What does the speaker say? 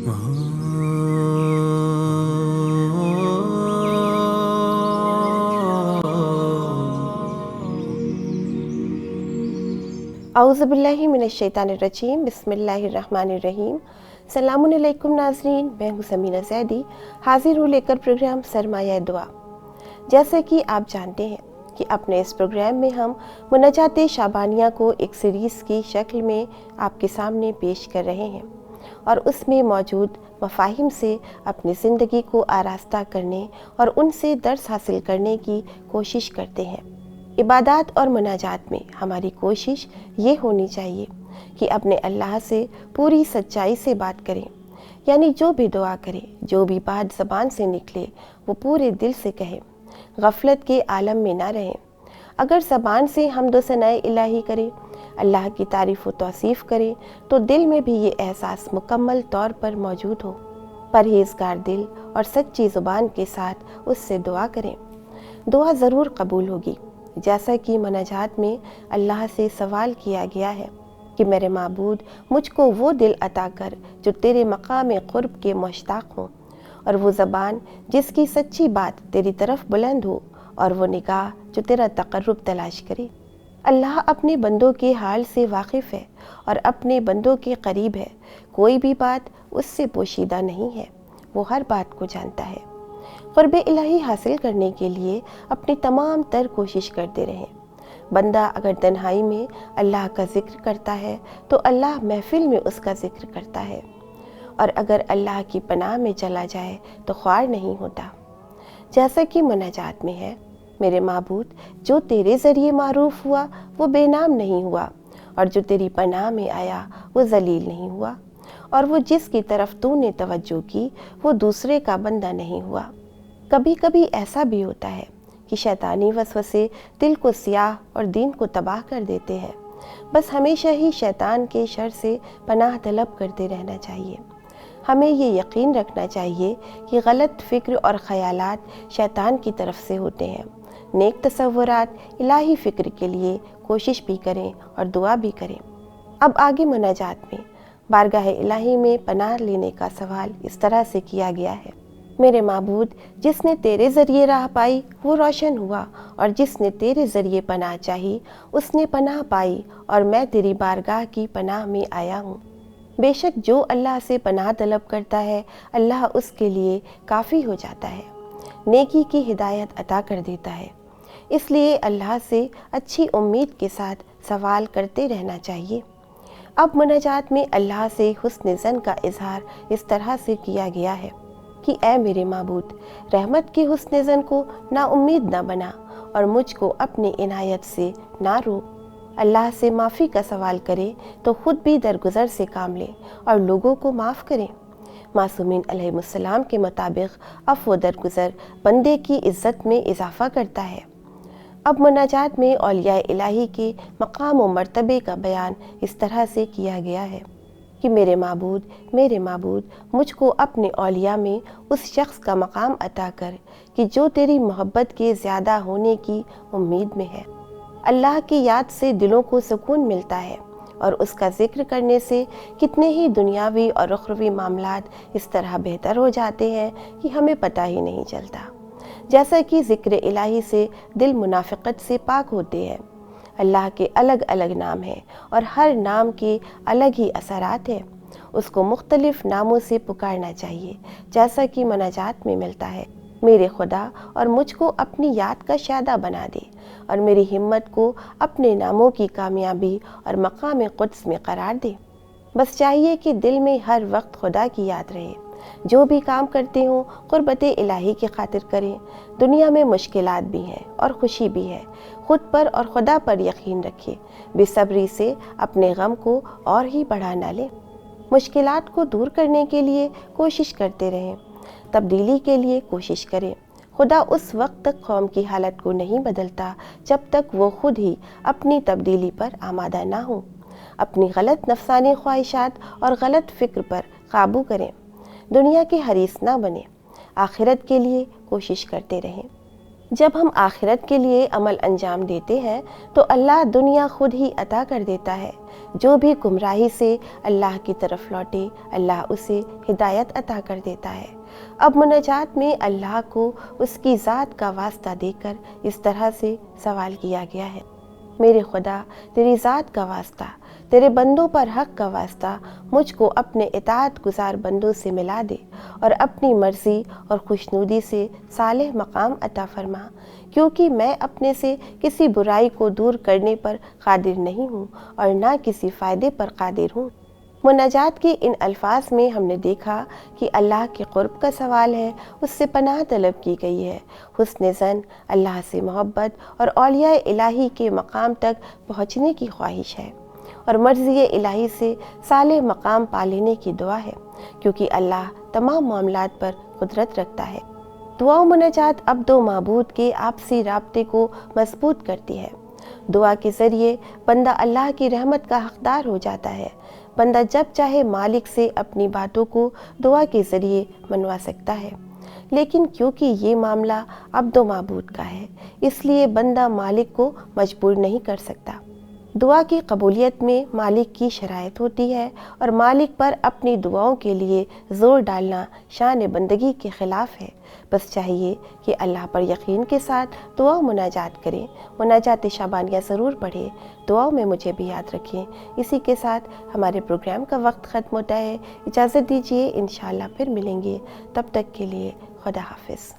اعوذ باللہ من الشیطان الرجیم، بسم اللہ الرحمن الرحیم۔ السلام علیکم ناظرین، میں ہوں سمینہ زیدی، حاضر ہوں لے کر پروگرام سرمایہ دعا۔ جیسا کہ آپ جانتے ہیں کہ اپنے اس پروگرام میں ہم مناجات شعبانیہ کو ایک سیریز کی شکل میں آپ کے سامنے پیش کر رہے ہیں اور اس میں موجود مفاہیم سے اپنی زندگی کو آراستہ کرنے اور ان سے درس حاصل کرنے کی کوشش کرتے ہیں۔ عبادات اور مناجات میں ہماری کوشش یہ ہونی چاہیے کہ اپنے اللہ سے پوری سچائی سے بات کریں، یعنی جو بھی دعا کریں، جو بھی بات زبان سے نکلے وہ پورے دل سے کہیں، غفلت کے عالم میں نہ رہیں۔ اگر زبان سے حمد و ثناء الہی کریں، اللہ کی تعریف و توصیف کریں، تو دل میں بھی یہ احساس مکمل طور پر موجود ہو۔ پرہیزگار دل اور سچی زبان کے ساتھ اس سے دعا کریں، دعا ضرور قبول ہوگی۔ جیسا کہ مناجات میں اللہ سے سوال کیا گیا ہے کہ میرے معبود مجھ کو وہ دل عطا کر جو تیرے مقام قرب کے مشتاق ہوں، اور وہ زبان جس کی سچی بات تیری طرف بلند ہو، اور وہ نگاہ جو تیرا تقرب تلاش کرے۔ اللہ اپنے بندوں کے حال سے واقف ہے اور اپنے بندوں کے قریب ہے، کوئی بھی بات اس سے پوشیدہ نہیں ہے، وہ ہر بات کو جانتا ہے۔ قرب الہی حاصل کرنے کے لیے اپنی تمام تر کوشش کرتے رہیں۔ بندہ اگر تنہائی میں اللہ کا ذکر کرتا ہے تو اللہ محفل میں اس کا ذکر کرتا ہے، اور اگر اللہ کی پناہ میں چلا جائے تو خوار نہیں ہوتا۔ جیسا کہ مناجات میں ہے، میرے معبود جو تیرے ذریعے معروف ہوا وہ بے نام نہیں ہوا، اور جو تیری پناہ میں آیا وہ ذلیل نہیں ہوا، اور وہ جس کی طرف تو نے توجہ کی وہ دوسرے کا بندہ نہیں ہوا۔ کبھی کبھی ایسا بھی ہوتا ہے کہ شیطانی وسوسے دل کو سیاہ اور دین کو تباہ کر دیتے ہیں، بس ہمیشہ ہی شیطان کے شر سے پناہ طلب کرتے رہنا چاہیے۔ ہمیں یہ یقین رکھنا چاہیے کہ غلط فکر اور خیالات شیطان کی طرف سے ہوتے ہیں۔ نیک تصورات الہی فکر کے لیے کوشش بھی کریں اور دعا بھی کریں۔ اب آگے مناجات میں بارگاہ الہی میں پناہ لینے کا سوال اس طرح سے کیا گیا ہے: میرے معبود جس نے تیرے ذریعے راہ پائی وہ روشن ہوا، اور جس نے تیرے ذریعے پناہ چاہی اس نے پناہ پائی، اور میں تیری بارگاہ کی پناہ میں آیا ہوں۔ بے شک جو اللہ سے پناہ طلب کرتا ہے اللہ اس کے لیے کافی ہو جاتا ہے، نیکی کی ہدایت عطا کر دیتا ہے۔ اس لیے اللہ سے اچھی امید کے ساتھ سوال کرتے رہنا چاہیے۔ اب مناجات میں اللہ سے حسن ظن کا اظہار اس طرح سے کیا گیا ہے کہ اے میرے معبود رحمت کے حسن ظن کو نا امید نہ بنا، اور مجھ کو اپنی عنایت سے نہ روک۔ اللہ سے معافی کا سوال کرے تو خود بھی درگزر سے کام لے اور لوگوں کو معاف کرے۔ معصومین علیہ السلام کے مطابق عفو و درگزر بندے کی عزت میں اضافہ کرتا ہے۔ اب مناجات میں اولیاء الہی کے مقام و مرتبے کا بیان اس طرح سے کیا گیا ہے کہ میرے معبود مجھ کو اپنے اولیاء میں اس شخص کا مقام عطا کر کہ جو تیری محبت کے زیادہ ہونے کی امید میں ہے۔ اللہ کی یاد سے دلوں کو سکون ملتا ہے، اور اس کا ذکر کرنے سے کتنے ہی دنیاوی اور اخروی معاملات اس طرح بہتر ہو جاتے ہیں کہ ہمیں پتہ ہی نہیں چلتا۔ جیسا کہ ذکر الہی سے دل منافقت سے پاک ہوتے ہیں۔ اللہ کے الگ الگ نام ہیں اور ہر نام کے الگ ہی اثرات ہیں۔ اس کو مختلف ناموں سے پکارنا چاہیے، جیسا کہ مناجات میں ملتا ہے: میرے خدا اور مجھ کو اپنی یاد کا شادہ بنا دے، اور میری ہمت کو اپنے ناموں کی کامیابی اور مقام قدس میں قرار دے۔ بس چاہیے کہ دل میں ہر وقت خدا کی یاد رہے۔ جو بھی کام کرتے ہوں قربت الہی کی خاطر کریں۔ دنیا میں مشکلات بھی ہیں اور خوشی بھی ہے، خود پر اور خدا پر یقین رکھیں، بے صبری سے اپنے غم کو اور ہی بڑھا نہ لیں۔ مشکلات کو دور کرنے کے لیے کوشش کرتے رہیں، تبدیلی کے لیے کوشش کریں۔ خدا اس وقت تک قوم کی حالت کو نہیں بدلتا جب تک وہ خود ہی اپنی تبدیلی پر آمادہ نہ ہوں۔ اپنی غلط نفسانی خواہشات اور غلط فکر پر قابو کریں، دنیا کے حریص نہ بنیں، آخرت کے لیے کوشش کرتے رہیں۔ جب ہم آخرت کے لیے عمل انجام دیتے ہیں تو اللہ دنیا خود ہی عطا کر دیتا ہے۔ جو بھی گمراہی سے اللہ کی طرف لوٹے اللہ اسے ہدایت عطا کر دیتا ہے۔ اب مناجات میں اللہ کو اس کی ذات کا واسطہ دے کر اس طرح سے سوال کیا گیا ہے: میرے خدا، تیری ذات کا واسطہ، تیرے بندوں پر حق کا واسطہ، مجھ کو اپنے اطاعت گزار بندوں سے ملا دے اور اپنی مرضی اور خوشنودی سے صالح مقام عطا فرما، کیونکہ میں اپنے سے کسی برائی کو دور کرنے پر قادر نہیں ہوں اور نہ کسی فائدے پر قادر ہوں۔ مناجات کے ان الفاظ میں ہم نے دیکھا کہ اللہ کے قرب کا سوال ہے، اس سے پناہ طلب کی گئی ہے، حسن ظن، اللہ سے محبت اور اولیاء الہی کے مقام تک پہنچنے کی خواہش ہے، اور مرضی الہی سے صالح مقام پا لینے کی دعا ہے، کیونکہ اللہ تمام معاملات پر قدرت رکھتا ہے۔ دعا و مناجات عبد و معبود کے آپسی رابطے کو مضبوط کرتی ہے۔ دعا کے ذریعے بندہ اللہ کی رحمت کا حقدار ہو جاتا ہے۔ بندہ جب چاہے مالک سے اپنی باتوں کو دعا کے ذریعے منوا سکتا ہے، لیکن کیونکہ یہ معاملہ عبد و معبود کا ہے، اس لیے بندہ مالک کو مجبور نہیں کر سکتا۔ دعا کی قبولیت میں مالک کی شرائط ہوتی ہے، اور مالک پر اپنی دعاؤں کے لیے زور ڈالنا شان بندگی کے خلاف ہے۔ بس چاہیے کہ اللہ پر یقین کے ساتھ دعا و مناجات کریں۔ مناجات شعبانیہ ضرور پڑھیں، دعاؤں میں مجھے بھی یاد رکھیں۔ اسی کے ساتھ ہمارے پروگرام کا وقت ختم ہوتا ہے۔ اجازت دیجیے، انشاءاللہ پھر ملیں گے، تب تک کے لیے خدا حافظ۔